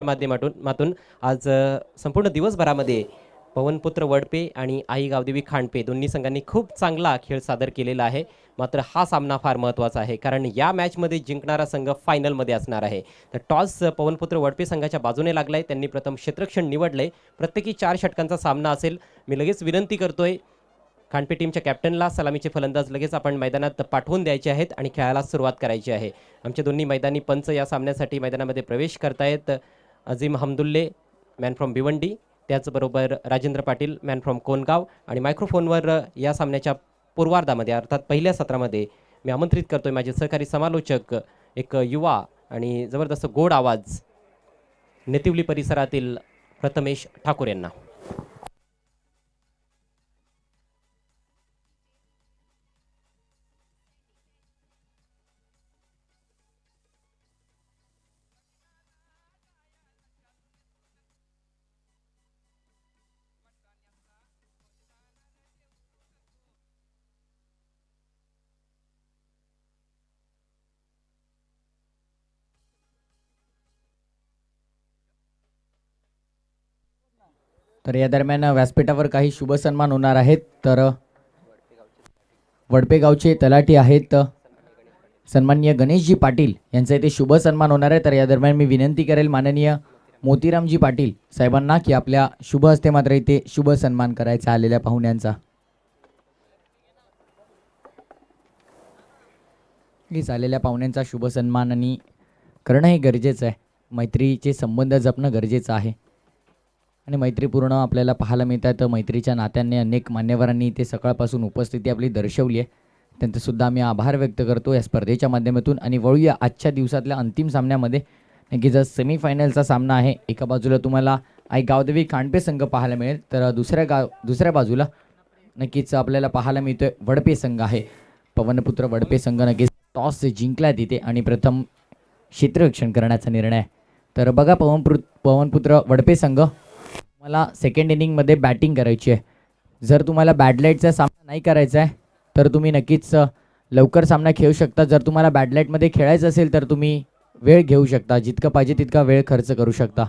माध्यमातून आज संपूर्ण दिवसभरामध्ये पवनपुत्र वडपे आणि आई गावदेवी खांडपे दोन्ही संघांनी खूप चांगला खेळ सादर केलेला आहे. मात्र हा सामना फार महत्त्वाचा आहे, कारण या मॅचमध्ये जिंकणारा संघ फायनलमध्ये असणार आहे. तर टॉस पवनपुत्र वडपे संघाच्या बाजूने लागलाय. त्यांनी प्रथम क्षेत्ररक्षण निवडलंय. प्रत्येकी 4 षटकांचा सामना असेल. मी लगेच विनंती करतोय खांडपे टीमच्या कॅप्टनला सलामीचे फलंदाज लगेच आपण मैदानात पाठवून द्यायचे आहेत आणि खेळायला सुरुवात करायची आहे. आमचे दोन्ही मैदानी पंच या सामन्यासाठी मैदानामध्ये प्रवेश करतायत. अजीम हमदुल्ले मॅन फ्रॉम भिवंडी, त्याचबरोबर राजेंद्र पाटील मॅन फ्रॉम कोनगाव. आणि मायक्रोफोनवर या सामन्याच्या पूर्वार्धामध्ये अर्थात पहिल्या सत्रामध्ये मी आमंत्रित करतोय माझे सहकारी समालोचक, एक युवा आणि जबरदस्त गोड आवाज नेतिवली परिसरातील प्रथमेश ठाकूर यांना. तर या दरम्यान व्यासपीठावर काही शुभ सन्मान होणार आहेत. तर वडपे गावचे तलाठी आहेत सन्माननीय गणेशजी पाटील यांचा इथे शुभ सन्मान होणार आहे. तर या दरम्यान मी विनंती करेल माननीय मोतीरामजी पाटील साहेबांना की आपल्या शुभ हस्ते मात्र इथे शुभ सन्मान करायचा आलेल्या पाहुण्यांचा. आलेल्या पाहुण्यांचा शुभ सन्मान आणि करणं हे गरजेचं आहे. मैत्रीचे संबंध जपणं गरजेचं आहे आणि मैत्रीपूर्ण आपल्याला पाहायला मिळतात. मैत्रीच्या नात्याने अनेक मान्यवरांनी इथे सकाळपासून उपस्थिती आपली दर्शवली आहे. त्यांचे सुद्धा आम्ही आभार व्यक्त करतो या स्पर्धेच्या माध्यमातून. आणि वळूया आजच्या दिवसातल्या अंतिम सामन्यामध्ये. नक्कीच सेमीफायनलचा सामना आहे. एका बाजूला तुम्हाला आई गावदेवी खांडपे संघ पाहायला मिळेल, तर दुसऱ्या बाजूला नक्कीच आपल्याला पाहायला मिळतोय वडपे संघ आहे. पवनपुत्र वडपे संघ नक्कीच टॉस जिंकला तिथे आणि प्रथम क्षेत्ररक्षण करण्याचा निर्णय. तर बघा पवनपुत्र वडपे संघ, तुम्हाला सेकंड इनिंगमध्ये बॅटिंग करायची आहे. जर तुम्हाला बॅड लाईटचा सामना नाही करायचा आहे तर तुम्ही नक्कीच लवकर सामना खेळू शकता. जर तुम्हाला बॅड लाईटमध्ये खेळायचं असेल तर तुम्ही वेळ घेऊ शकता, जितकं पाहिजे तितका वेळ खर्च करू शकता.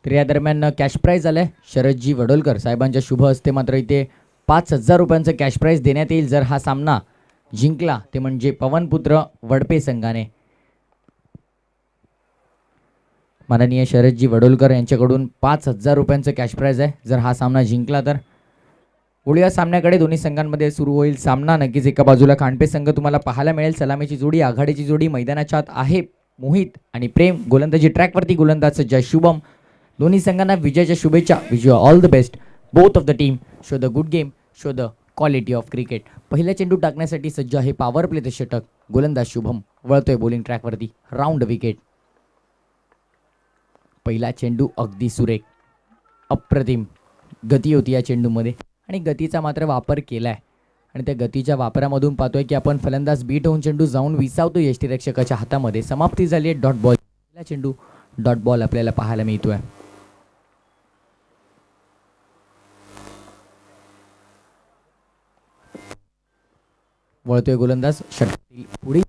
तर या दरम्यान कॅश प्राईज आलंय शरदजी वडोलकर साहेबांच्या शुभ हस्ते मात्र इथे 5,000 रुपयांचं कॅश प्राईज देण्यात येईल जर हा सामना जिंकला ते म्हणजे पवनपुत्र वडपे संघाने. माननीय शरदजी वडोलकर यांच्याकडून 5,000 रुपयांचं कॅश प्राईज आहे जर हा सामना जिंकला तर. पुढे या सामन्याकडे दोन्ही संघांमध्ये सुरू होईल सामना. नक्कीच एका बाजूला खांडपे संघ तुम्हाला पाहायला मिळेल. सलामीची जोडी, आघाडीची जोडी मैदानाच्या आत आहे. मोहित आणि प्रेम. गोलंदाजी ट्रॅकवरती गोलंदाज सज्ज शुभम. दोन्ही संघांना विजयाच्या शुभेच्छा. Wish you all the best both of the team. Show the good game, show the quality of cricket. पहिला चेंडू टाकण्यासाठी सज्ज आहे पॉवर प्लेचे षटक. गोलंदाज शुभम वळतोय बॉलिंग ट्रॅकवरती. Round wicket. पहिला चेंडू अगदी सुरेख, अप्रतिम गती होती या चेंडूमध्ये आणि गतीचा मात्र वापर केलाय. आणि त्या गतीच्या वापरामधून पाहतोय की आपण फलंदाज बीट होऊन चेंडू जाऊन विसावतो यष्टीरक्षकाच्या हातामध्ये. समाप्ती झाली आहे डॉट बॉल. पहिला चेंडू डॉट बॉल आपल्याला पाहायला मिळतोय. वळतोय गोलंदाज षटकातील पुढे.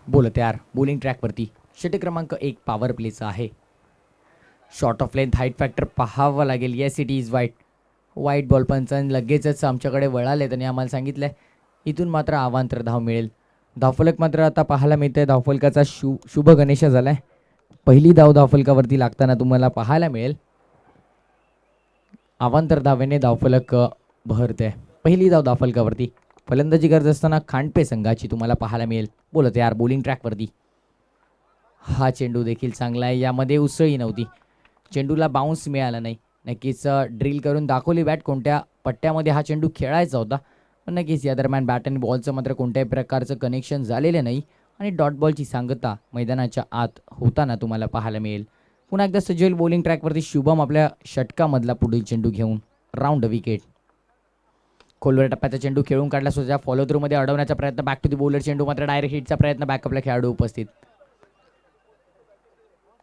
बोल तयार. बॉलिंग ट्रॅकवरती षटक क्रमांक 1 पॉवर प्लेचा आहे. Short of length height factor पाहावा लागेल. येस इट इज वाईट बॉल. पंचांनी लगेचच आमच्याकडे वळाले आणि आम्हाला सांगितलंय इथून मात्र अवांतर धाव मिळेल. धावफलक मात्र आता पाहायला मिळतंय. धावफलकाचा शुभ गणेश झालाय. पहिली धाव धावफलकावरती लागताना तुम्हाला पाहायला मिळेल. अवांतर धावेने धावफलक बहरते. पहिली धाव धावफलकावरती. फलंदाजी करत असताना खांडपे संघाची तुम्हाला पाहायला मिळेल. बोलत यार बॉलिंग ट्रॅकवरती. हा चेंडू देखील चांगला आहे. यामध्ये उसळी नव्हती. चेंडूला बाउन्स मिळाला नाही. नक्कीच ड्रिल करून दाखवली बॅट कोणत्या पट्ट्यामध्ये हा चेंडू खेळायचा होता. पण नक्कीच या दरम्यान बॅट आणि बॉलचं मात्र कोणत्याही प्रकारचं कनेक्शन झालेलं नाही आणि डॉट बॉलची सांगता मैदानाच्या आत होताना तुम्हाला पाहायला मिळेल. पुन्हा एकदा सज्ज बॉलिंग ट्रॅकवरती शुभम आपल्या षटकामधला पुढील चेंडू घेऊन. Round wicket. खोलवर टप्प्याचा चेंडू खेळून काढला स्वतःच्या फॉलो थ्रूमध्ये अडवण्याचा प्रयत्न. Back to the bowler. चेंडू मात्र डायरेक्ट हिटचा प्रयत्न. बॅकअपला खेळाडू उपस्थित.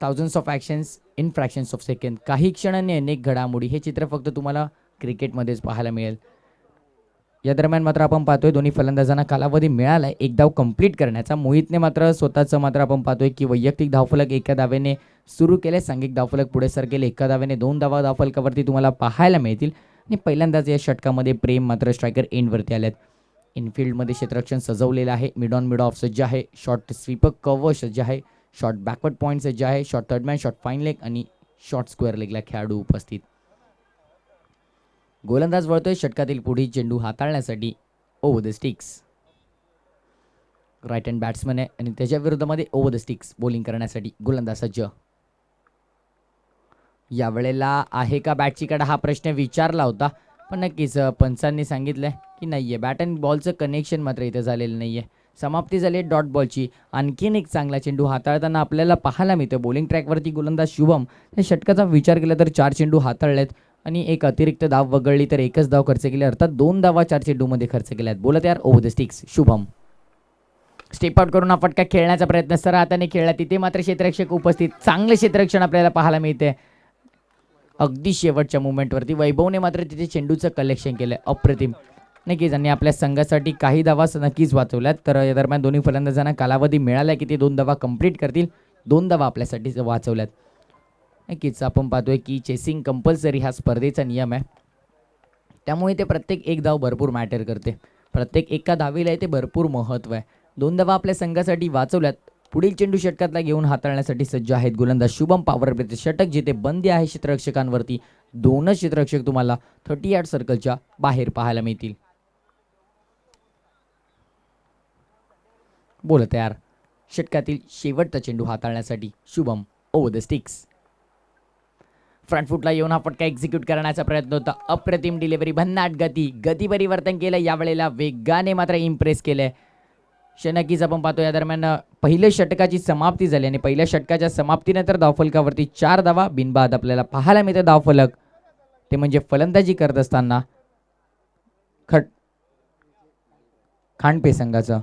thousands of actions in fractions of second. काही क्षणांनी अनेक घडामोडी. हे चित्र फक्त तुम्हाला क्रिकेटमध्येच पाहायला मिळेल. या दरम्यान मात्र आपण पाहतोय दोन्ही फलंदाजांना कालावधी मिळाला आहे एक धाव कंप्लीट करण्याचा. मोहितने मात्र स्वतःचं मात्र आपण पाहतोय की वैयक्तिक धावफलक एका धावेने सुरू केले, सांघिक धावफलक पुढे सरकेले. एका धावेने 2 धावा धावफलकावरती तुम्हाला पाहायला मिळतील. आणि पहिल्यांदाच या षटकामध्ये प्रेम मात्र स्ट्रायकर एंडवरती आलेत. इनफिल्डमध्ये क्षेत्ररक्षण सजवलेलं आहे. मिड ऑन मिड ऑफ सज्ज आहे. शॉर्ट स्वीपर कव्हर सज्ज आहे. शॉर्ट बॅकवर्ड पॉईंट सज्ज आहे. Short third man, short fine leg आणि शॉर्ट स्क्वेअर लेगला खेळाडू उपस्थित. गोलंदाज वळतोय षटकातील पुढील चेंडू हाताळण्यासाठी. Over the sticks. Right hand batsman आहे आणि त्याच्या विरोधामध्ये ओव्हर द स्टिक्स बॉलिंग करण्यासाठी गोलंदाज सज्ज. यावेळेला आहे का बॅटची कडा हा प्रश्न विचारला होता, पण नक्कीच पंचांनी सांगितलंय की नाहीये. बॅट अँड बॉलचं कनेक्शन मात्र इथं झालेलं नाहीये. समाप्ती झाली डॉट बॉलची. आणखीन एक चांगला चेंडू हाताळताना आपल्याला पाहायला मिळतं. बॉलिंग ट्रॅकवरती गोलंदाज शुभम या षटकाचा विचार केला तर 4 चेंडू हाताळलेत आणि एक अतिरिक्त धाव वगळली तर एकच धाव खर्च केली, अर्थात 2 धावा 4 चेंडूमध्ये खर्च केल्या आहेत. बोलत यार over the sticks Shubham. Step out करून हा फटका खेळण्याचा प्रयत्न सरळ हाताने खेळला, तिथे मात्र क्षेत्ररक्षक उपस्थित. चांगले क्षेत्ररक्षण आपल्याला पाहायला मिळते अगदी शेवटच्या मुवमेंटवरती. वैभवने मात्र तिथे चेंडूचं कलेक्शन केलं. अप्रतिम. नक्कीच आणि आपल्या संघासाठी काही धावा नक्कीच वाचवल्यात. तर या दरम्यान दोन्ही फलंदाजांना कालावधी मिळाला की ते 2 धावा कंप्लीट करतील. 2 धावा आपल्यासाठी वाचवल्यात. नक्कीच आपण पाहतोय की चेसिंग कंपल्सरी हा स्पर्धेचा नियम आहे, त्यामुळे ते प्रत्येक एक धाव भरपूर मॅटर करते. प्रत्येक एका धावीला ते भरपूर महत्त्व आहे. 2 धावा आपल्या संघासाठी वाचवल्यात. पुढील चेंडू षटकातला घेऊन हाताळण्यासाठी सज्ज आहेत गोलंदाज शुभम. पॉवर प्लेचे षटक जिथे बंदी आहे क्षेत्ररक्षकांवरती. 2च क्षेत्ररक्षक तुम्हाला 30 यार्ड सर्कलच्या बाहेर पाहायला मिळतील. बोल तयार. षटकातील शेवटचा चेंडू हाताळण्यासाठी Shubham. Over the sticks. Front फुटला येऊन हा फटका एक्झिक्यूट करण्याचा प्रयत्न होता. अप्रतिम डिलिव्हरी, भन्नाट गती परिवर्तन केलं. यावेळेला वेगाने मात्र इम्प्रेस केलंय. नक्कीच आपण पाहतो या दरम्यान पहिल्या षटकाची समाप्ती झाली आणि पहिल्या षटकाच्या समाप्तीनंतर धावफलकावरती 4 धावा बिनबाद आपल्याला पाहायला मिळते. धावफलक ते म्हणजे फलंदाजी करत असताना खांडपे संघाचं.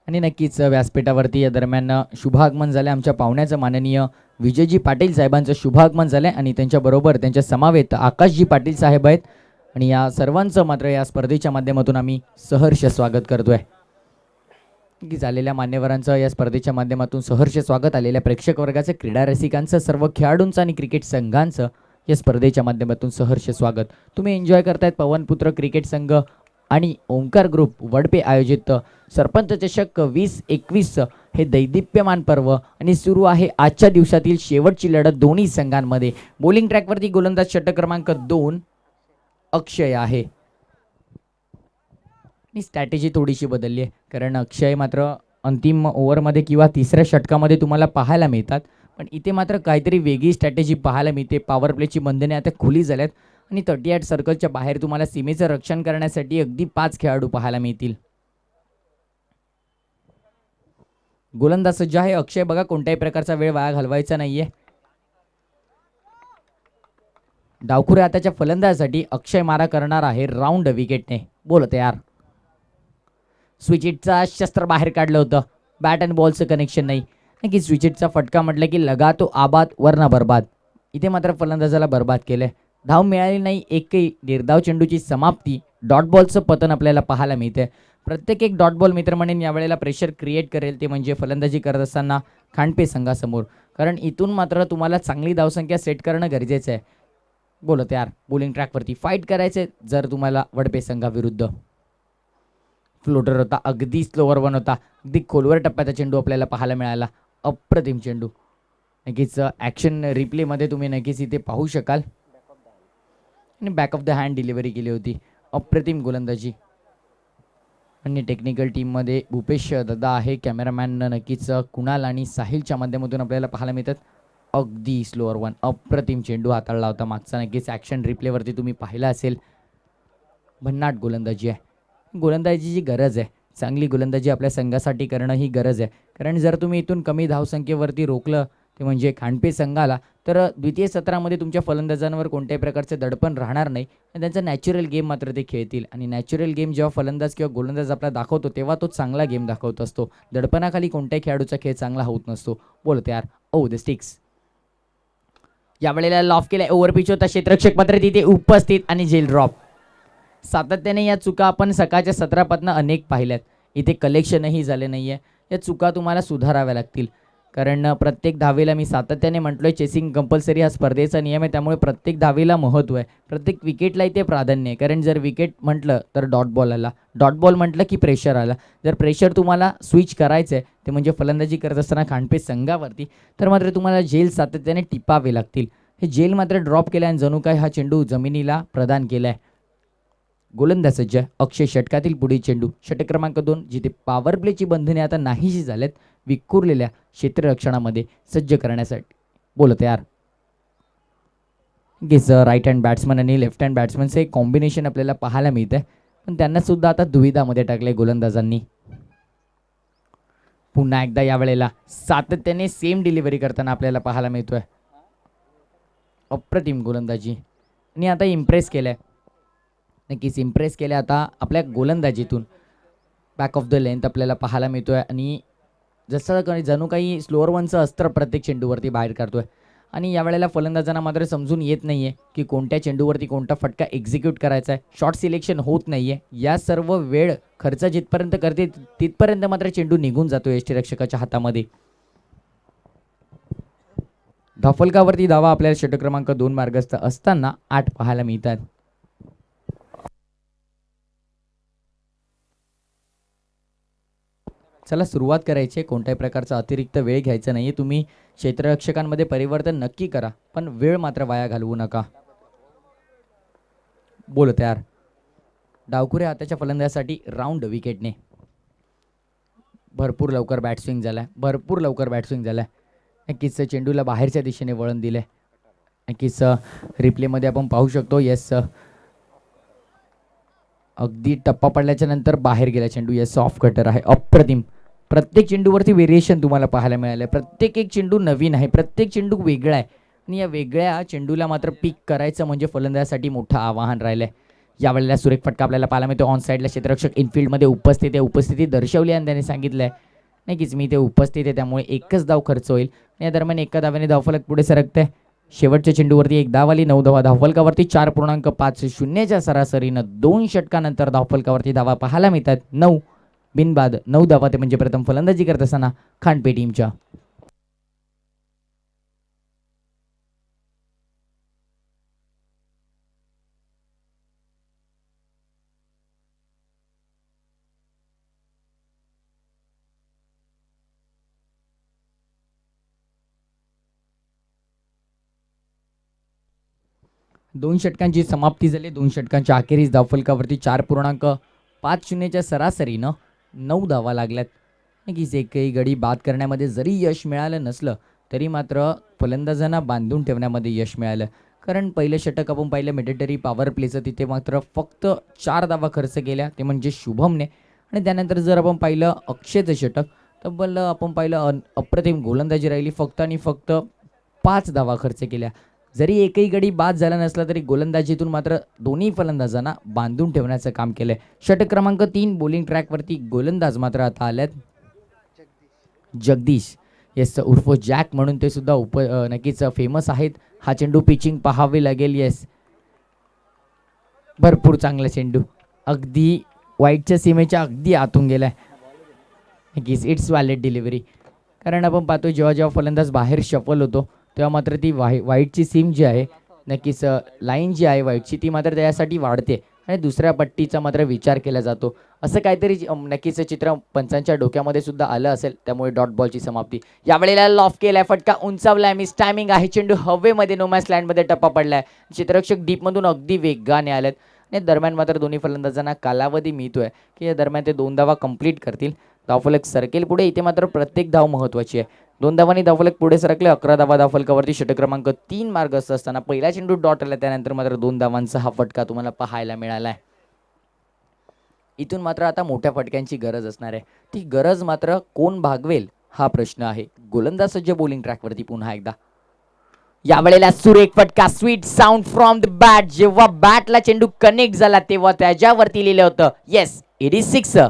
आणि नक्कीच व्यासपीठावरती या दरम्यान शुभागमन झालं आमच्या पाहुण्याचं. माननीय विजयजी पाटील साहेबांचं शुभागमन झालं आणि त्यांच्याबरोबर त्यांच्या समवेत आकाशजी पाटील साहेब आहेत. आणि या सर्वांचं मात्र या स्पर्धेच्या माध्यमातून आम्ही सहर्ष स्वागत करतोय. की झालेल्या मान्यवरांचं या स्पर्धेच्या माध्यमातून सहर्ष स्वागत. आलेल्या प्रेक्षक वर्गाचं, क्रीडा रसिकांचं, सर्व खेळाडूंचं आणि क्रिकेट संघांचं या स्पर्धेच्या माध्यमातून सहर्ष स्वागत. तुम्ही एन्जॉय करतायत पवनपुत्र क्रिकेट संघ आणि ओंकार ग्रुप वडपे आयोजित सरपंच चषक 2021 हे दैदिप्यमान पर्व आणि सुरू आहे आजच्या दिवसातील शेवटची लढत दोन्ही संघांमध्ये. बॉलिंग ट्रॅकवरती गोलंदाज षटक क्रमांक 2 अक्षय आहे. आणि स्ट्रॅटेजी थोडीशी बदलली आहे, कारण अक्षय मात्र अंतिम ओव्हरमध्ये किंवा तिसऱ्या षटकामध्ये तुम्हाला पाहायला मिळतात, पण इथे मात्र काहीतरी वेगळी स्ट्रॅटेजी पाहायला मिळते. पॉवर प्लेची बंधने आता खुली झाल्यात आणि 38 सर्कलच्या बाहेर तुम्हाला सीमेचं रक्षण करण्यासाठी अगदी 5 खेळाडू पाहायला मिळतील. गोलंदाज सज्ज आहे अक्षय. बघा कोणत्याही प्रकारचा वेळ वाया घालवायचा नाहीये. डावखुऱ्या हाताच्या फलंदाजासाठी अक्षय मारा करणार आहे राऊंड विकेटने. बोल तयार. स्विचिटचा शस्त्र बाहेर काढलं होतं. बॅट अँड बॉलचं कनेक्शन नाही. की स्विचिटचा फटका म्हटलं की लगा तो आबाद वरना बर्बाद. इथे मात्र फलंदाजाला बर्बाद केलंय. धाव मिळाली नाही. एकही निर्धाव चेंडूची समाप्ती. डॉट बॉलचं पतन आपल्याला पाहायला मिळते. प्रत्येक एक डॉट बॉल मित्र म्हणेन यावेळेला प्रेशर क्रिएट करेल, ते म्हणजे फलंदाजी करत असताना खांडपे संघासमोर, कारण इथून मात्र तुम्हाला चांगली धावसंख्या सेट करणं गरजेचं आहे. बोलत यार. बॉलिंग ट्रॅकवरती फाईट करायचे जर तुम्हाला वडपे संघाविरुद्ध. फ्लोटर होता, अगदी स्लोवर वन होता, अगदी खोलवर टप्प्याचा चेंडू आपल्याला पाहायला मिळाला. अप्रतिम चेंडू. नक्कीच ॲक्शन रिप्लेमध्ये तुम्ही नक्कीच इथे पाहू शकाल. आणि back of the hand delivery केली होती. अप्रतिम गोलंदाजी. आणि टेक्निकल टीममध्ये भूपेश दादा आहे. कॅमेरामॅन नक्कीच कुणाल आणि साहिलच्या माध्यमातून आपल्याला पाहायला मिळतात. अगदी स्लोअर वन. अप्रतिम चेंडू हाताळला होता मागचा. नक्कीच ॲक्शन रिप्लेवरती तुम्ही पाहिलं असेल. भन्नाट गोलंदाजी आहे. गोलंदाजीची गरज आहे. चांगली गोलंदाजी आपल्या संघासाठी करणं ही गरज आहे, कारण जर तुम्ही इथून कमी धावसंख्येवरती रोखलं ते म्हणजे खांडपे संघाला, तर द्वितीय सत्रामध्ये तुमच्या फलंदाजांवर कोणत्याही प्रकारचे दडपण राहणार नाही आणि त्यांचा नॅचरल गेम मात्र ते खेळतील. आणि नॅचरल गेम जेव्हा फलंदाज किंवा गोलंदाज आपला दाखवतो तेव्हा तो चांगला गेम दाखवत असतो. दडपणाखाली कोणत्याही खेळाडूचा खेळ चांगला होत नसतो. बोलत यार ओ द स्टिक्स. यावेळेला लॉफ केलाय, ओव्हरपिच होता, क्षेत्ररक्षक मात्र तिथे उपस्थित आणि जेल ड्रॉप. सातत्याने या चुका आपण सकाळच्या सत्रापासून अनेक पाहिल्यात. इथे कलेक्शनही झाले नाहीये. या चुका तुम्हाला सुधाराव्या लागतील. कारण प्रत्येक धावेला मी सातत्याने म्हटलोय चेसिंग कंपल्सरी हा स्पर्धेचा नियम आहे. त्यामुळे प्रत्येक धावेला महत्त्व आहे, प्रत्येक विकेटला इथे प्राधान्य आहे. कारण जर विकेट म्हटलं तर डॉट बॉल आला, डॉट बॉल म्हटलं की प्रेशर आला. जर प्रेशर तुम्हाला स्विच करायचं आहे ते म्हणजे फलंदाजी करत असताना खांडपे संघावरती, तर मात्र तुम्हाला जेल सातत्याने टिपावे लागतील. हे जेल मात्र ड्रॉप केलं आणि जणू काय हा चेंडू जमिनीला प्रदान केला आहे. गोलंदाज सज्ज अक्षय षटकातील पुढील चेंडू षटक क्रमांक 2, जिथे पॉवर प्लेची बंधने आता नाहीशी झालेत, विखुरलेल्या क्षेत्ररक्षणामध्ये सज्ज करण्यासाठी. बोलत यार राईट हँड बॅट्समन आणि लेफ्ट हँड बॅट्समनचं एक कॉम्बिनेशन आपल्याला पाहायला मिळत आहे, पण त्यांना सुद्धा आता दुविधामध्ये टाकले गोलंदाजांनी. पुन्हा एकदा यावेळेला सातत्याने सेम डिलिव्हरी करताना आपल्याला पाहायला मिळतोय. अप्रतिम गोलंदाजी आणि आता इम्प्रेस केलंय, नक्कीच इम्प्रेस केल्या आता आपल्या गोलंदाजीतून. बॅक ऑफ द लेंथ आपल्याला पाहायला मिळतोय आणि जसं जणू काही स्लोअर वनचं अस्त्र प्रत्येक चेंडूवरती बाहेर काढतोय. आणि यावेळेला फलंदाजांना मात्र समजून येत नाहीये की कोणत्या चेंडूवरती कोणता फटका एक्झिक्यूट करायचा आहे. शॉट सिलेक्शन होत नाहीये. या सर्व वेळ खर्च जिथपर्यंत करते तिथपर्यंत मात्र चेंडू निघून जातो यष्टीरक्षकाच्या हातामध्ये. धावफलकावरती धावा आपल्याला षटक क्रमांक 2 मार्गस्थ असताना 8 पाहायला मिळतात. चला सुरुवात करायची. कोणत्याही प्रकारचा अतिरिक्त वेळ घ्यायचा नाही. तुम्ही क्षेत्ररक्षकांमध्ये परिवर्तन नक्की करा, पण वेळ मात्र वाया घालवू नका. बोल तयार. डावखुरे हाताच्या फलंदाजासाठी राऊंड विकेटने. भरपूर लवकर बॅटस्विंग झालाय. नक्कीच चेंडूला बाहेरच्या दिशेने वळण दिलंय. नक्कीच रिप्लेमध्ये आपण पाहू शकतो. येस, अगदी टप्पा पडल्याच्या नंतर बाहेर गेला चेंडू. येस, ऑफ कटर आहे. अप्रतिम. प्रत्येक चेंडूवरती व्हेरिएशन तुम्हाला पाहायला मिळालं. प्रत्येक एक चेंडू नवीन आहे, प्रत्येक चेंडू वेगळा आहे आणि या वेगळ्या चेंडूला मात्र पिक करायचं म्हणजे फलंदाजासाठी मोठं आव्हान राहिलंय. यावेळेला सुरेख फटका आपल्याला पाहायला मिळतो. ऑन साईडला क्षेत्ररक्षक इनफिल्डमध्ये उपस्थित आहे. उपस्थिती दर्शवली आणि त्याने सांगितलंय नक्कीच मी ते उपस्थित आहे, त्यामुळे एकच धाव खर्च होईल. या दरम्यान एका धाव्याने धावफलक पुढे सरकतंय. शेवटच्या चेंडूवरती 1 धाव आली. 9 धावा धावफलकावरती. 4.50 सरासरीनं 2 षटकानंतर धावफलकावरती धावा पाहायला मिळतात. 9 बिनबाद 9 धावा, ते म्हणजे प्रथम फलंदाजी करत असताना खांडपे टीमच्या. दोन षटकांची समाप्ती झाली. 2 षटकांच्या अखेरीस धावफलकावरती 4.50 सरासरीनं 9 धावा लागल्यात. नक्कीच एकही गडी बाद करण्यामध्ये जरी यश मिळालं नसलं तरी मात्र फलंदाजांना बांधून ठेवण्यामध्ये यश मिळालं. कारण पहिलं षटक आपण पाहिलं मिलिटरी पॉवर प्लेचं, तिथे मात्र फक्त 4 धावा खर्च केल्या, ते म्हणजे शुभमने. आणि त्यानंतर जर आपण पाहिलं अक्षयचं षटक, तब्बल आपण पाहिलं अप्रतिम गोलंदाजी राहिली. फक्त आणि फक्त 5 धावा खर्च केल्या. जरी एकही गडी बाद झाला नसला तरी गोलंदाजीतून मात्र दोन्ही फलंदाजांना बांधून ठेवण्याचं काम केलंय. षटक क्रमांक 3 बॉलिंग ट्रॅकवरती गोलंदाज मात्र आता आल्यात. जगदीश, येस, उर्फ जॅक म्हणून ते सुद्धा नक्कीच फेमस आहेत. हा चेंडू पिचिंग पाहावे लागेल. येस, भरपूर चांगला चेंडू, अगदी वाईटच्या सीमेच्या अगदी आतून गेलाय. नक्कीच इट्स व्हॅलिड डिलिव्हरी. कारण आपण पाहतो जेव्हा जेव्हा फलंदाज बाहेर शफल होतो तेव्हा मात्र ती वाईटची सीम जी आहे, नक्कीच लाईन जी आहे वाईटची, ती मात्र त्यासाठी वाढते आणि दुसऱ्या पट्टीचा मात्र विचार केला जातो. असं काहीतरी नक्कीच चित्र पंचांच्या डोक्यामध्ये सुद्धा आलं असेल. त्यामुळे डॉट बॉलची समाप्ती. यावेळेला लॉफ केलाय, फटका उंचावलाय, मिस टायमिंग आहे. चेंडू हवेमध्ये नोमॅस लँडमध्ये टप्पा पडलाय. क्षेत्ररक्षक डीपमधून अगदी वेगाने आलेत आणि दरम्यान मात्र दोन्ही फलंदाजांना कालावधी मिळतोय की या दरम्यान ते 2 धावा कंप्लीट करतील. धावफलक सरकेल पुढे. इथे मात्र प्रत्येक धाव महत्त्वाची आहे. 2 धावांनी धावफलक पुढे सरकले. 11 धावा धावफलकावरती. षटक क्रमांक 3 मार्गस्थ असताना पहिला चेंडू डॉट आला, त्यानंतर मात्र 2 धावांचा हा फटका तुम्हाला पाहायला मिळालाय. इथून मात्र आता मोठ्या फटक्यांची गरज असणार आहे. ती गरज मात्र कोण भागवेल हा प्रश्न आहे. गोलंदाज सज्ज बॉलिंग ट्रॅकवरती पुन्हा एकदा. यावेळेला सुरेख फटका, sweet sound from the bat. जेव्हा बॅटला चेंडू कनेक्ट झाला तेव्हा त्याच्यावरती लिहिलं होतं येस इट इज 6.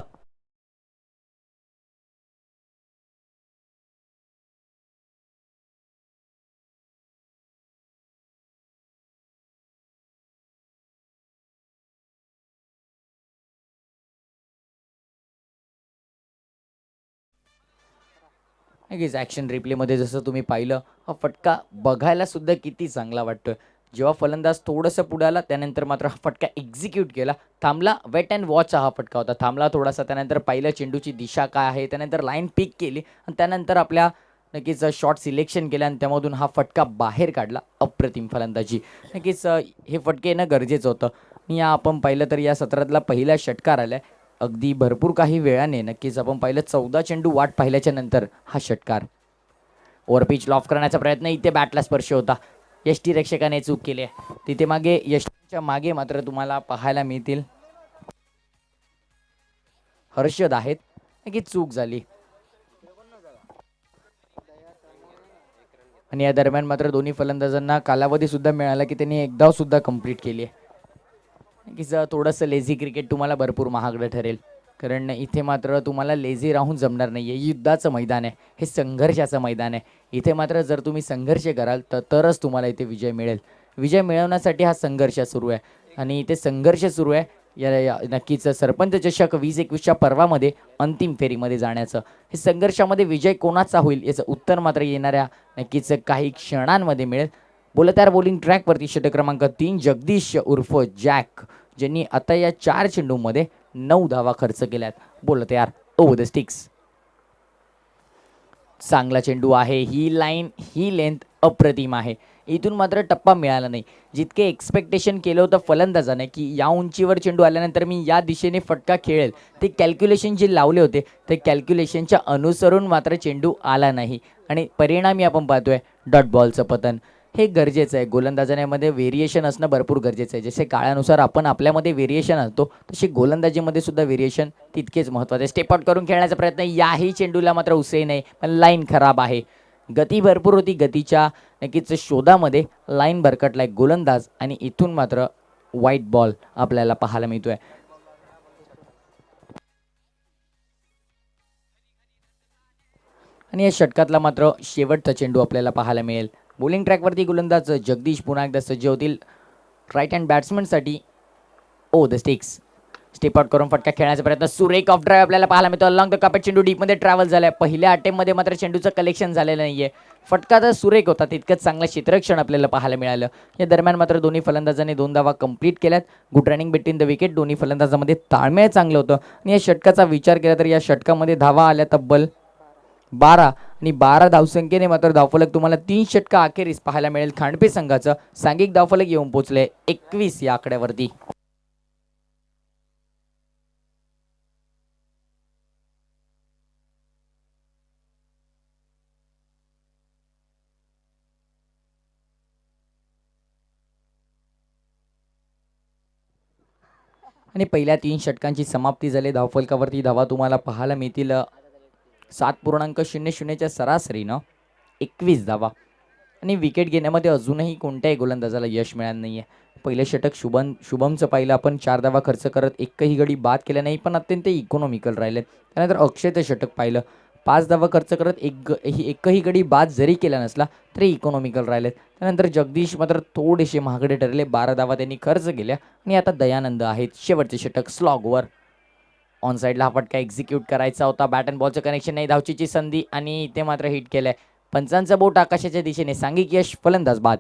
नक्कीच ॲक्शन रिप्लेमध्ये जसं तुम्ही पाहिलं, हा फटका बघायला सुद्धा किती चांगला वाटतोय. जेव्हा फलंदाज थोडंसं पुढे आला त्यानंतर मात्र हा फटका एक्झिक्यूट केला. थांबला, वेट अँड वॉच हा फटका होता. थांबला थोडासा, त्यानंतर पाहिलं चेंडूची दिशा काय आहे, त्यानंतर लाईन पिक केली आणि त्यानंतर आपल्या नक्कीच शॉट सिलेक्शन केलं आणि त्यामधून हा फटका बाहेर काढला. अप्रतिम फलंदाजी. नक्कीच हे फटके येणं गरजेचं होतं. आणि या आपण पाहिलं तर या सत्रातला पहिला षटकार आलाय. अगदी भरपूर काही वेळाने नक्कीच आपण पाहिलं 14 चेंडू वाट पाहिल्याच्या नंतर हा षटकार. ओव्हरपिच लॉफ करण्याचा प्रयत्न, इथे बॅटला स्पर्श होता. यष्टी रक्षकाने चूक केली आहे. तिथे मागे यष्टीच्या मागे मात्र तुम्हाला पाहायला मिळतील हर्षद आहेत. नक्कीच चूक झाली आणि या दरम्यान मात्र दोन्ही फलंदाजांना कालावधी सुद्धा मिळाला की त्यांनी एक धाव सुद्धा कंप्लीट केली आहे. नक्कीच थोडंसं लेझी क्रिकेट तुम्हाला भरपूर महागडं ठरेल, कारण इथे मात्र तुम्हाला लेझी राहून जमणार नाही आहे. युद्धाचं मैदान आहे, हे संघर्षाचं मैदान आहे. इथे मात्र जर तुम्ही संघर्ष कराल तरच तुम्हाला इथे विजय मिळेल. विजय मिळवण्यासाठी हा संघर्ष सुरू आहे आणि इथे संघर्ष सुरू आहे नक्कीच सरपंच चषक 2021च्या पर्वामध्ये अंतिम फेरीमध्ये जाण्याचं. हे संघर्षामध्ये विजय कोणाचा होईल याचं उत्तर मात्र येणाऱ्या नक्कीच काही क्षणांमध्ये मिळेल. बोलत्यार बॉलिंग ट्रॅकवरती षटक क्रमांक 3 जगदीश उर्फ जॅक, ज्यांनी आता या 4 चेंडूमध्ये 9 धावा खर्च केल्यात. बोलत्यार ओव्हर द स्टिक्स. चांगला चेंडू आहे, ही लाईन ही लेंथ अप्रतिम आहे. इथून मात्र टप्पा मिळाला नाही. जितके एक्सपेक्टेशन केलं होतं फलंदाजाने की या उंचीवर चेंडू आल्यानंतर मी या दिशेने फटका खेळेल, ते कॅल्क्युलेशन जे लावले होते ते कॅल्क्युलेशनच्या अनुसरून मात्र चेंडू आला नाही आणि परिणामी आपण पाहतोय डॉट बॉलचं पतन. हे गरजेचं आहे. गोलंदाजामध्ये व्हेरिएशन असणं भरपूर गरजेचं आहे. जसे काळानुसार आपण आपल्यामध्ये व्हेरिएशन आणतो तसे गोलंदाजीमध्ये सुद्धा व्हेरिएशन तितकेच महत्त्वाचे. स्टेप आउट करून खेळण्याचा प्रयत्न, याही चेंडूला मात्र उसळी नाही, पण लाईन खराब आहे. गती भरपूर होती, गतीच्या नक्कीच शोधामध्ये लाईन भरकटलाय गोलंदाज आणि इथून मात्र व्हाईट बॉल आपल्याला पाहायला मिळतोय. आणि या षटकातला मात्र शेवटचा चेंडू आपल्याला पाहायला मिळेल. बॉलिंग ट्रॅकवरती गोलंदाज जगदीश पुन्हा एकदा सज्ज होतील राईट हँड बॅट्समनसाठी. Over the sticks. Step out करून फटका खेळण्याचा प्रयत्न, सुरेख ऑफ ड्राईव्ह आपल्याला पाहायला मिळतो. अलॉंग द कार्पेट चेंडू डीपमध्ये ट्रॅव्हल झालाय. पहिल्या अटेम्पमध्ये मात्र चेंडूचं कलेक्शन झालेलं नाहीये. फटका तर सुरेख होता, तितकंच चांगलं क्षेत्ररक्षण आपल्याला पाहायला मिळालं. या दरम्यान मात्र दोन्ही फलंदाजांनी 2 धावा कंप्लीट केल्यात. Good running between the wicket. दोन्ही फलंदाजांमध्ये ताळमेळ चांगलं होतं आणि या षटकाचा विचार केला तर या षटकामध्ये धावा आल्या तब्बल 12 आणि 12 धावसंख्येने मात्र धावफलक तुम्हाला 3 षटका अखेरीस पाहायला मिळेल. खांडपे संघाचं सांघिक धावफलक येऊन पोहोचले 21 या आकड्यावरती. आणि पहिल्या 3 षटकांची समाप्ती झाली. धावफलकावरती धावा तुम्हाला पाहायला मिळतील 7.00च्या सरासरीनं 21 धावा आणि विकेट घेण्यामध्ये अजूनही कोणत्याही गोलंदाजाला यश मिळालं नाही आहे. पहिलं षटक शुभमचं पाहिलं आपण, 4 धावा खर्च करत एकही गडी बाद केल्या नाही, पण अत्यंत इकॉनॉमिकल राहिले. त्यानंतर अक्षयचं षटक पाहिलं, 5 धावा खर्च करत एकही गडी बाद जरी केला नसला तरी इकॉनॉमिकल राहिलेत. त्यानंतर जगदीश मात्र थोडेसे महागडे ठरले, 12 धावा त्यांनी खर्च केल्या आणि आता दयानंद आहेत. शेवटचे षटक स्लॉगवर. ऑन साईडला हा फटका एक्झिक्यूट करायचा होता. बॅट अँड बॉलचं कनेक्शन नाही, धावचीची संधी आणि इथे मात्र हिट केलंय. पंचांचं बोट आकाशाच्या दिशेने, सांघिक यश, फलंदाज बाद.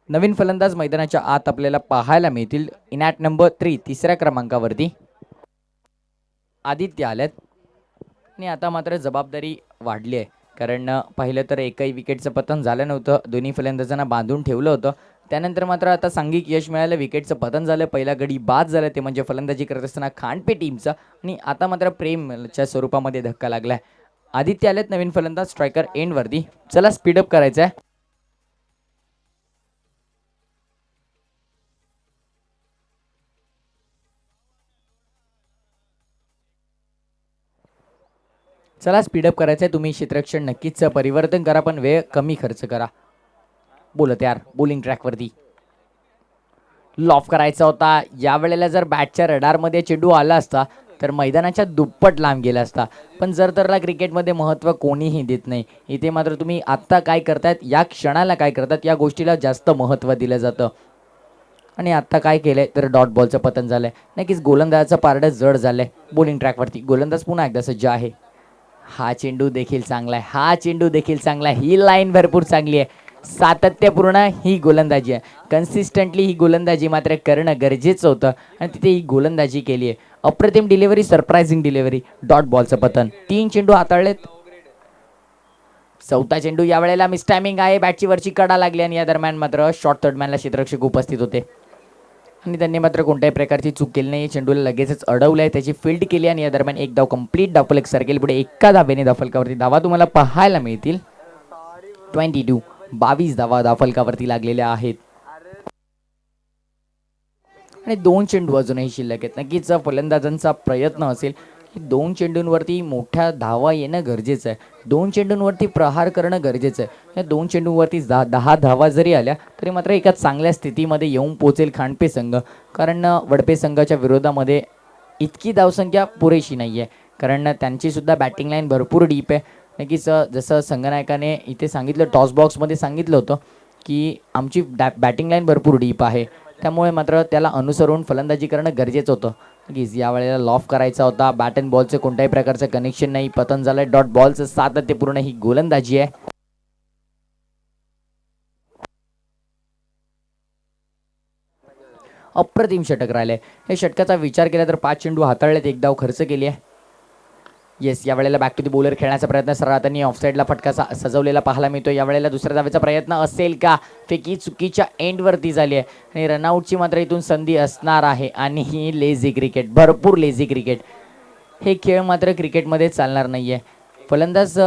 नवीन फलंदाज मैदानाच्या आत आपल्याला पाहायला मिळतील. इनॅट नंबर 3 तिसऱ्या क्रमांकावरती आदित्य आल्यात आणि आता मात्र जबाबदारी वाढली आहे, कारण पाहिलं तर एकही विकेटचं पतन झालं नव्हतं. दोन्ही फलंदाजांना बांधून ठेवलं होतं. त्यानंतर मात्र आता सांघिक यश मिळालं. विकेटचं पतन झालं. पहिला गडी बाद झाला ते म्हणजे फलंदाजी करत असताना खांडपे टीमचा. आणि आता मात्र प्रेमच्या स्वरूपामध्ये धक्का लागलाय. आदित्य आलेत नवीन फलंदाज स्ट्रायकर एंडवरती. चला स्पीडअप करायचं आहे. चला स्पीडअप करायचं आहे. तुम्ही क्षेत्ररक्षण नक्कीच परिवर्तन करा, पण वेळ कमी खर्च करा. बोलत यार बॉलिंग ट्रॅकवरती लॉफ करायचा होता. यावेळेला जर बॅटच्या रडारमध्ये चेंडू आला असता तर मैदानाच्या दुप्पट लांब गेला असता. पण जर तरला क्रिकेटमध्ये महत्त्व कोणीही देत नाही. इथे मात्र तुम्ही आत्ता काय करतायत, या क्षणाला काय करतात, या गोष्टीला जास्त महत्त्व दिलं जातं. आणि आत्ता काय केलंय तर डॉट बॉलचं पतन झालंय. नक्कीच गोलंदाजाचं पारडं जड झालंय. बॉलिंग ट्रॅकवरती गोलंदाज पुन्हा एकदा सज्ज आहे. हा चेंडू देखील चांगला आहे. हा चेंडू देखील चांगला आहे. ही लाईन भरपूर चांगली आहे. सातत्यपूर्ण ही गोलंदाजी आहे. कन्सिस्टंटली ही गोलंदाजी मात्र करणं गरजेचं होतं आणि तिथे ही गोलंदाजी केली आहे. अप्रतिम डिलिव्हरी, सरप्रायझिंग डिलिव्हरी. डॉट बॉलचं पतन. 3 चेंडू हाताळलेत. चौथा चेंडू यावेळेला मिस टायमिंग आहे. बॅटची वरची कडा लागली आणि या दरम्यान मात्र शॉर्ट थर्डमॅनला क्षेत्ररक्षक उपस्थित होते आणि त्यांनी मात्र कोणत्याही प्रकारची चूक केली नाही. चेंडूला लगेचच अडवलंय, त्याची फील्ड केली आणि या दरम्यान एक धाव कंप्लीट. धावफलक सर्केल पुढे एका धावेने धावफलकावरती धावा तुम्हाला पाहायला मिळतील. 22 धावा धावफलकावरती लागलेल्या आहेत आणि 2 चेंडू अजूनही शिल्लक आहेत. नक्कीच फलंदाजांचा प्रयत्न असेल की 2 चेंडूंवरती मोठ्या धावा येणं गरजेचं आहे. 2 चेंडूंवरती प्रहार करणं गरजेचं आहे. या 2 चेंडूंवरती 10 धावा जरी आल्या तरी मात्र एका चांगल्या स्थितीमध्ये येऊन पोहोचेल खांडपे संघ. कारण वडपे संघाच्या विरोधामध्ये इतकी धावसंख्या पुरेशी नाही आहे. कारण त्यांची सुद्धा बॅटिंग लाईन भरपूर डीप आहे. नक्कीच जसं संघनायकाने इथे सांगितलं, टॉस बॉक्समध्ये सांगितलं होतं की आमची बॅटिंग लाईन भरपूर डीप आहे. त्यामुळे मात्र त्याला अनुसरून फलंदाजी करणं गरजेचं होतं. नक्कीच यावेळेला लॉफ करायचा होता. बॅट अँड बॉलचं कोणत्याही प्रकारचं कनेक्शन नाही. पतन झालंय. डॉट बॉलचं सातत्यपूर्ण ही गोलंदाजी आहे. अप्रतिम षटक राहिले. हे षटकाचा विचार केला तर 5 चेंडू हाताळलेत, 1 धाव खर्च केली आहे. येस, यावेळेला बॅक टू दी बॉलर खेळण्याचा प्रयत्न सर्वात त्यांनी ऑफसाईडला फटका सजवलेला पाहायला मिळतो. यावेळेला दुसऱ्या धावेचा प्रयत्न असेल का? फेकी चुकीच्या एंडवरती झाली आहे आणि रनआउटची मात्र इथून संधी असणार आहे. आणि ही लेझी क्रिकेट, भरपूर लेझी क्रिकेट. हे खेळ मात्र क्रिकेटमध्ये चालणार नाही आहे. फलंदाज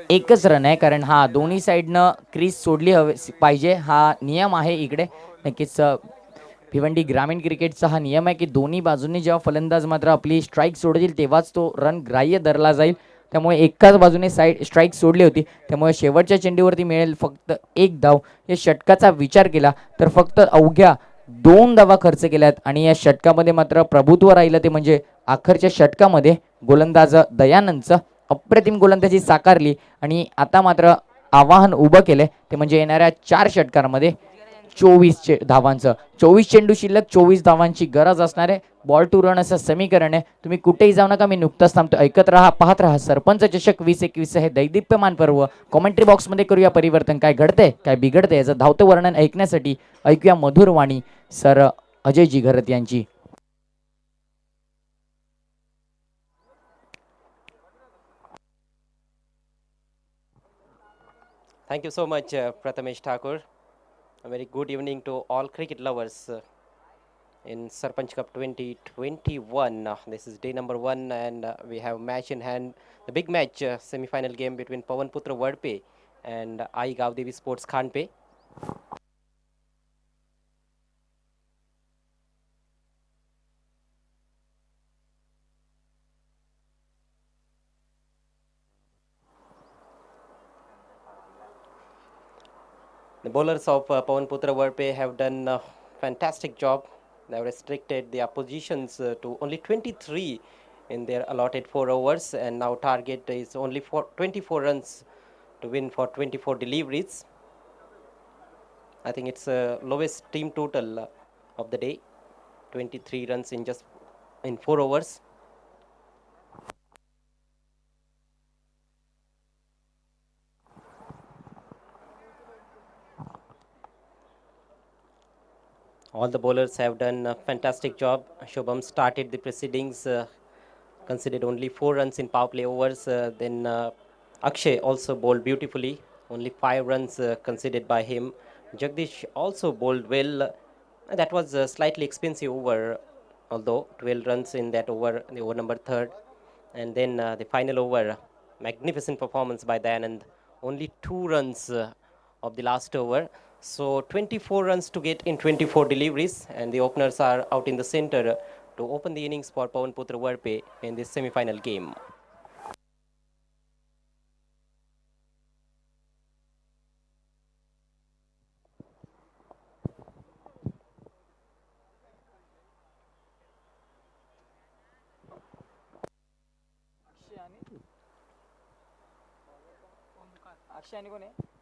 एकच रन आहे, कारण हा दोन्ही साईडनं क्रीज सोडली हवी पाहिजे, हा नियम आहे इकडे. नक्कीच भिवंडी ग्रामीण क्रिकेटचा हा नियम आहे की दोन्ही बाजूंनी जेव्हा फलंदाज मात्र आपली स्ट्राईक सोडतील तेव्हाच तो रन ग्राह्य धरला जाईल. त्यामुळे एकाच बाजूने स्ट्राईक सोडली होती, त्यामुळे शेवटच्या चेंडूवरती मिळेल फक्त 1 धाव. या षटकाचा विचार केला तर फक्त अवघ्या 2 धावा खर्च केल्यात आणि या षटकामध्ये मात्र प्रभुत्व राहिलं ते म्हणजे अखेरच्या षटकामध्ये गोलंदाज दयानंदचं. अप्रतिम गोलंदाजी साकारली आणि आता मात्र आवाहन उभं केलंय ते म्हणजे येणाऱ्या 4 षटकांमध्ये 24 धावांचं. 24 चेंडू शिल्लक, 24 धावांची गरज असणार आहे. बॉल टू रन असं समीकरण आहे. तुम्ही कुठेही जाऊ नका, मी नुकताच थांबतो. ऐकत राहा, पाहत राहा सरपंच चषक 2021 हे दैदिप्यमान पर्व. कॉमेंट्री बॉक्समध्ये करूया परिवर्तन. काय घडतंय, काय बिघडतंय याचं धावतं वर्णन ऐकण्यासाठी ऐकूया मधुर वाणी सर अजयजी घरत यांची. Thank you so much, Prathamesh Thakur. A very good evening to all cricket lovers in Sarpanch Cup 2021. This is day number 1 and we have match in hand. The big match, semi-final game between Pawan Putra Wadpe and Ai Gavdevi Sports Khanpe. The bowlers of Pawan Putra Wadpe have done a fantastic job. They have restricted the oppositions to only 23 in their allotted 4 overs, and now target is only for 24 runs to win for 24 deliveries. I think it's the lowest team total of the day, 23 runs in 4 overs. All the bowlers have done a fantastic job. Shubham started the proceedings conceded only 4 runs in power play overs. Then Akshay also bowled beautifully, only 5 runs conceded by him. Jagdish also bowled well. That was a slightly expensive over, although 12 runs in that over, the over number third. And then the final over, magnificent performance by Dayanand. Only 2 runs of the last over. So 24 runs to get in 24 deliveries, and the openers are out in the center to open the innings for Pawan Putra Warpe in this semi-final game.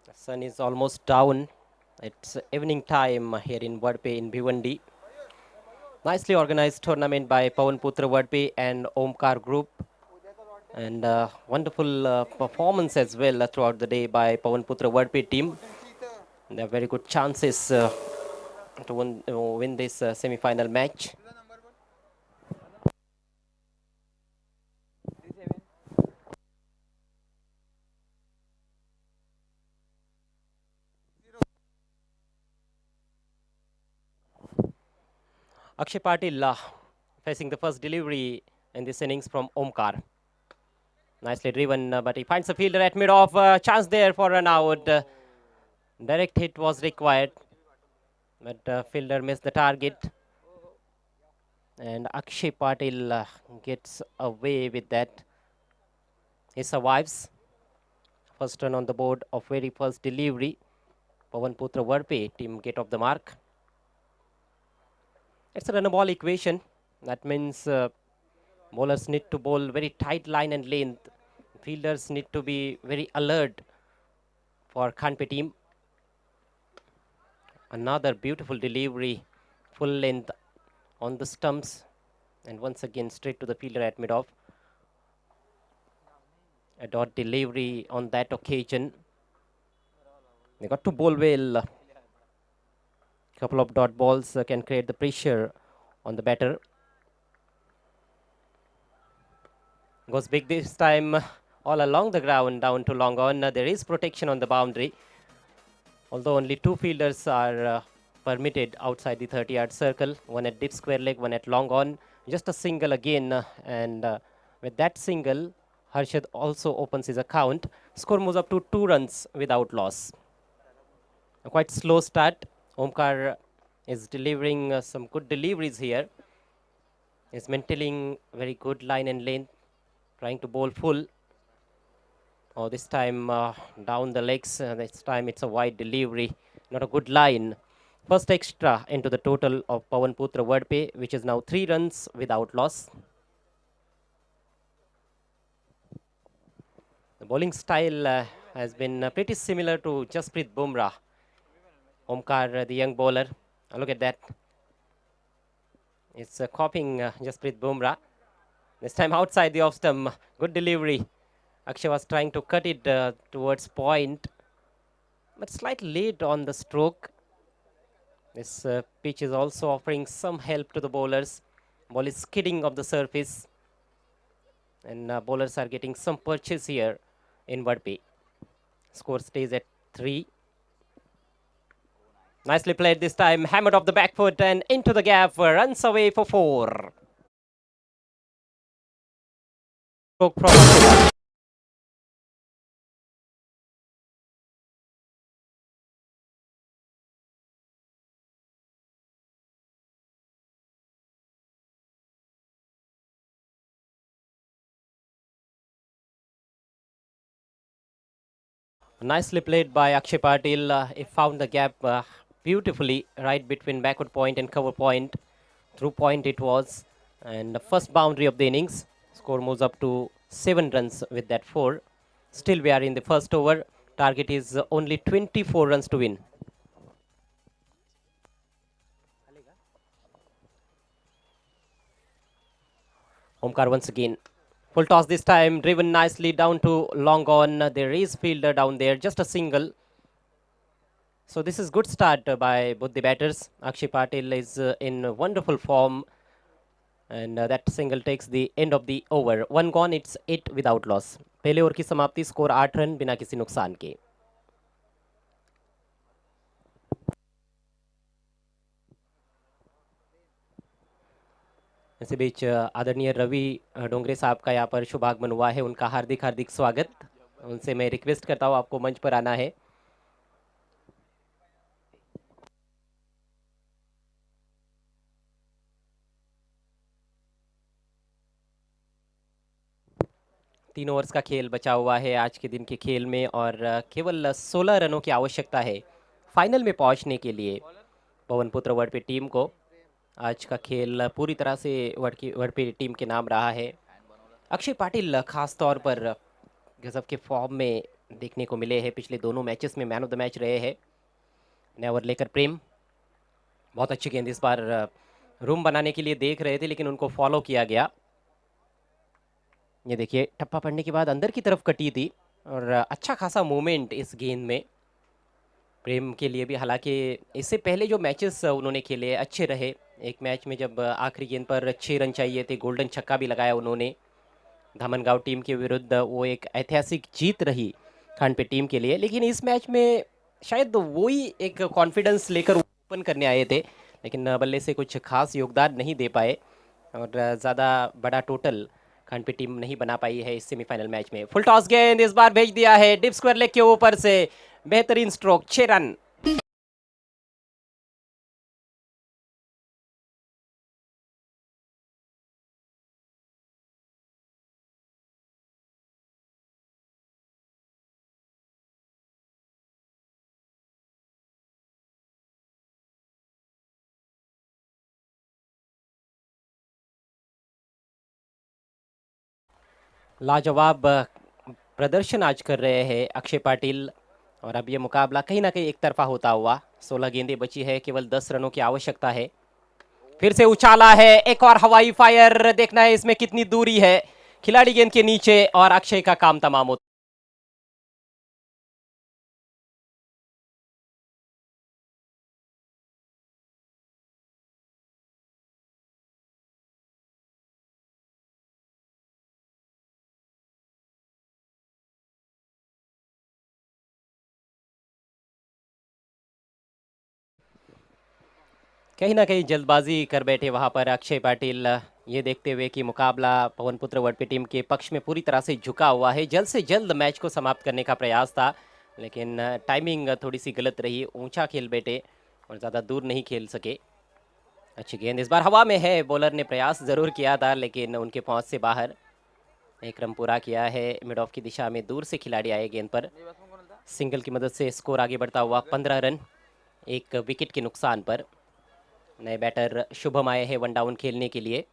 The sun is almost down. It's evening time here in Wadpe in Bhiwandi. Nicely organized tournament by Pawan Putra Wadpe and Omkar Group. And wonderful performance as well throughout the day by Pawan Putra Wadpe team. There are very good chances to win this semi-final match. Akshay Patil facing the first delivery in this innings from Omkar. Nicely driven, but he finds the fielder at mid-off. Chance there for an out. Direct hit was required, but fielder missed the target. And Akshay Patil gets away with that. He survives. First run on the board of very first delivery. Pawan Putra Warpe team get off the mark. It's a run ball equation. That means bowlers need to bowl very tight line and length. Fielders need to be very alert for Khanpe team. Another beautiful delivery, full length on the stumps, and once again straight to the fielder at mid-off. A dot delivery on that occasion. They got to bowl well. Couple of dot balls can create the pressure on the batter. Goes big this time, all along the ground down to long on. There is protection on the boundary, although only 2 fielders are permitted outside the 30-yard circle. One at deep square leg, one at long on. Just a single again, and with that single, Harshad also opens his account. Score moves up to 2 runs without loss. A quite slow start. Omkar is delivering some good deliveries here. Is maintaining very good line and length, trying to bowl full. Oh, this time down the legs. This time it's a wide delivery, not a good line. First extra into the total of Pawan Putra Wadpe, which is now 3 runs without loss. The bowling style has been pretty similar to Jasprit Bumrah. Omkar, the young bowler. Look at that. It's copying Jasprit Bumrah. This time outside the off stump. Good delivery. Akshay was trying to cut it towards point, but slightly late on the stroke. This pitch is also offering some help to the bowlers. Ball is skidding off the surface, and bowlers are getting some purchase here in Wadpe. Score stays at 3. Nicely played this time, hammered off the back foot and into the gap, runs away for 4. Stroke from Akshay. Nicely played by Akshay Patil. He found the gap beautifully right between backward point and cover point. Through point it was. And the first boundary of the innings. Score moves up to 7 runs with that 4. Still we are in the first over. Target is only 24 runs to win. Omkar once again. Full toss this time, driven nicely down to long on. There is fielder down there, just a single. So this is good start by both the batters. Akshay Patil is in wonderful form. And that single takes the end of the over. 1 gone, it's 8 without loss. पहले over की समाप्ति, score 8 run बिना किसी नुकसान के। इसी beach आदरणीय रवि डोंगरे साहब का यहाँ पर शुभागमन हुआ है, उनका हार्दिक हार्दिक स्वागत। उनसे मैं रिक्वेस्ट करता हूँ आपको मंच पर आना है। तीन ओवर्स का खेल बचा हुआ है आज के दिन के खेल में और केवल 16 रनों की आवश्यकता है फाइनल में पहुंचने के लिए पवन पुत्र वडपे टीम को। आज का खेल पूरी तरह से वडपे टीम के नाम रहा है। अक्षय पाटिल खास तौर पर गजब के फॉर्म में देखने को मिले हैं, पिछले दोनों मैचेस में मैन ऑफ द मैच रहे हैं। नेवर लेकर प्रेम बहुत अच्छी गेंद इस बार रूम बनाने के लिए देख रहे थे, लेकिन उनको फॉलो किया गया। ये देखिए टप्पा पड़ने के बाद अंदर की तरफ कटी थी और अच्छा खासा मूवमेंट इस गेंद में प्रेम के लिए भी। हालांकि इससे पहले जो मैचेस उन्होंने खेले अच्छे रहे। एक मैच में जब आखिरी गेंद पर 6 रन चाहिए थे, गोल्डन छक्का भी लगाया उन्होंने धामनगांव टीम के विरुद्ध। वो एक ऐतिहासिक जीत रही खानपे टीम के लिए। लेकिन इस मैच में शायद वही एक कॉन्फिडेंस लेकर ओपन करने आए थे, लेकिन बल्ले से कुछ खास योगदान नहीं दे पाए और ज़्यादा बड़ा टोटल खानपे टीम नहीं बना पाई है इस सेमीफाइनल मैच में। फुल टॉस गेंद इस बार भेज दिया है डिप स्क्वायर लेग के ऊपर से, बेहतरीन स्ट्रोक, 6 रन। लाजवाब प्रदर्शन आज कर रहे हैं अक्षय पाटिल और अब ये मुकाबला कहीं ना कहीं एक तरफा होता हुआ। 16 गेंदें बची है, केवल 10 रनों की आवश्यकता है। फिर से उछाला है, एक और हवाई फायर, देखना है इसमें कितनी दूरी है खिलाड़ी गेंद के नीचे और अक्षय का काम तमाम होता। कहीं ना कहीं जल्दबाजी कर बैठे वहां पर अक्षय पाटिल, ये देखते हुए कि मुकाबला पवन पुत्र वडपे टीम के पक्ष में पूरी तरह से झुका हुआ है। जल्द से जल्द मैच को समाप्त करने का प्रयास था, लेकिन टाइमिंग थोड़ी सी गलत रही। ऊंचा खेल बैठे और ज़्यादा दूर नहीं खेल सके। अच्छी गेंद इस बार हवा में है, बॉलर ने प्रयास ज़रूर किया था लेकिन उनके पहुंच से बाहर। एक रन पूरा किया है मिड ऑफ की दिशा में, दूर से खिलाड़ी आए गेंद पर। सिंगल की मदद से स्कोर आगे बढ़ता हुआ 15 रन, एक विकेट के नुकसान पर। नए बैटर शुभम आए हैं वन डाउन खेलने के लिए।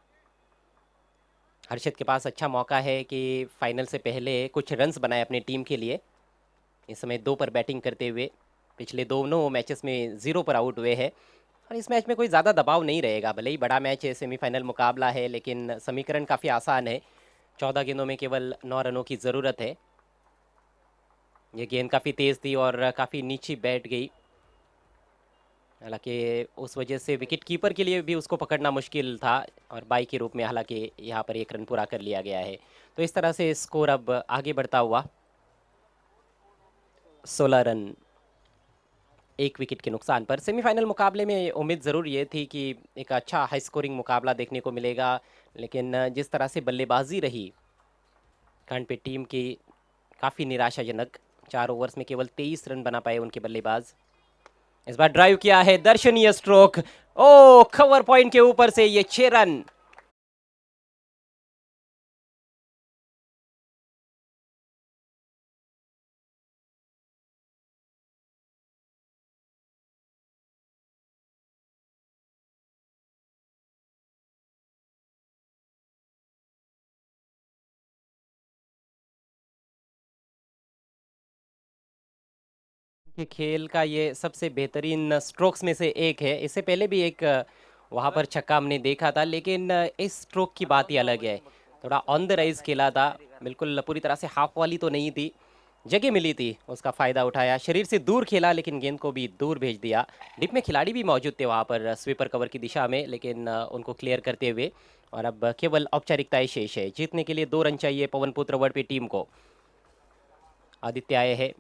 हर्षित के पास अच्छा मौका है कि फाइनल से पहले कुछ रन्स बनाए अपनी टीम के लिए। इस समय 2 पर बैटिंग करते हुए पिछले दोनों मैचेस में 0 पर आउट हुए हैं और इस मैच में कोई ज़्यादा दबाव नहीं रहेगा। भले ही बड़ा मैच है, सेमीफाइनल मुकाबला है, लेकिन समीकरण काफ़ी आसान है। 14 गेंदों में केवल 9 रनों की ज़रूरत है। ये गेंद काफ़ी तेज़ थी और काफ़ी नीचे बैठ गई, हालांकि उस वजह से विकेट कीपर के लिए भी उसको पकड़ना मुश्किल था और बाई के रूप में हालांकि यहाँ पर 1 रन पूरा कर लिया गया है। तो इस तरह से स्कोर अब आगे बढ़ता हुआ 16 रन, 1 विकेट के नुकसान पर। सेमीफाइनल मुकाबले में उम्मीद ज़रूर ये थी कि एक अच्छा हाई स्कोरिंग मुकाबला देखने को मिलेगा, लेकिन जिस तरह से बल्लेबाजी रही खानपे टीम की, काफ़ी निराशाजनक। 4 ओवर्स में केवल 23 रन बना पाए उनके बल्लेबाज। इस बार ड्राइव किया है, दर्शनीय स्ट्रोक, ओ कवर पॉइंट के ऊपर से ये 6 रन। के खेल का ये सबसे बेहतरीन स्ट्रोक्स में से एक है। इससे पहले भी एक वहाँ पर छक्का हमने देखा था, लेकिन इस स्ट्रोक की बात ही अलग है। थोड़ा ऑन द राइज खेला था, बिल्कुल पूरी तरह से हाफ वाली तो नहीं थी, जगह मिली थी उसका फ़ायदा उठाया, शरीर से दूर खेला लेकिन गेंद को भी दूर भेज दिया। डिप में खिलाड़ी भी मौजूद थे वहाँ पर स्वीपर कवर की दिशा में, लेकिन उनको क्लियर करते हुए। और अब केवल औपचारिकताएं शेष है। जीतने के लिए 2 रन चाहिए पवन पुत्र वड़पे टीम को। आदित्य आए हैं,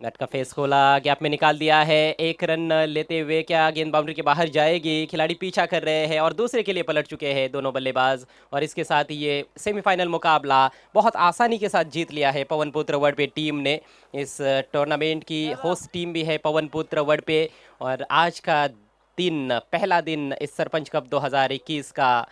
नेट का फेस खोला, गैप में निकाल दिया है। 1 रन लेते हुए क्या गेंद बाउंड्री के बाहर जाएगी? खिलाड़ी पीछा कर रहे हैं और दूसरे के लिए पलट चुके हैं दोनों बल्लेबाज। और इसके साथ ही ये सेमीफाइनल मुकाबला बहुत आसानी के साथ जीत लिया है पवन पुत्र वड़पे टीम ने। इस टूर्नामेंट की होस्ट टीम भी है पवन पुत्र वड़पे। और आज का दिन, पहला दिन इस सरपंच कप 2021 का